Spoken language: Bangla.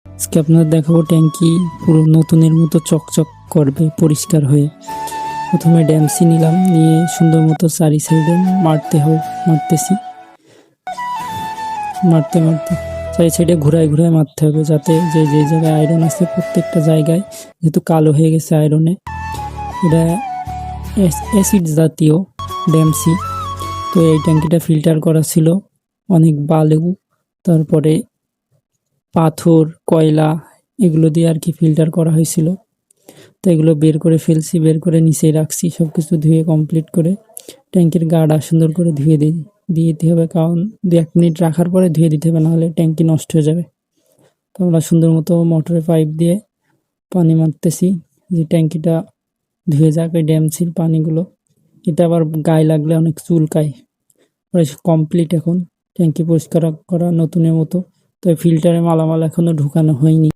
আজকে আপনাদের দেখাবো ট্যাঙ্কি পুরো নতুনের মতো চকচক করবে পরিষ্কার হয়ে। প্রথমে ড্যামসি নিলাম, নিয়ে সুন্দর মতো চারি সাইডে মারতেছি, মারতে মারতে চারি সাইডে ঘুরায় ঘুরায় মারতে হবে, যাতে যে যে জায়গায় আয়রন আছে প্রত্যেকটা জায়গায়, যেহেতু কালো হয়ে গেছে আয়রনে, এটা অ্যাসিড জাতীয় ড্যামসি। তো এই ট্যাঙ্কিটা ফিল্টার করা ছিল অনেক বালু, তারপরে পাথর, কয়লা, এগুলো দিয়ে আর কি ফিল্টার করা হয়েছিল। তো এগুলো বের করে ফেলছি, বের করে নিচেই রাখছি, সব কিছু ধুয়ে কমপ্লিট করে ট্যাঙ্কির গাটা সুন্দর করে ধুয়ে দিয়ে দিতে হবে, কারণ 1 মিনিট রাখার পরে ধুয়ে দিতে হবে, নাহলে ট্যাঙ্কি নষ্ট হয়ে যাবে। তো আমরা সুন্দর মতো মোটরের পাইপ দিয়ে পানি মারতেছি যে ট্যাঙ্কিটা ধুয়ে যাক এই ড্যামসির পানিগুলো। এটা আবার গায়ে লাগলে অনেক চুলকায়। প্রায় কমপ্লিট এখন ট্যাঙ্কি পরিষ্কার করা নতুনের মতো। তো ফিল্টারে মালামাল এখনও ঢুকানো হয়নি।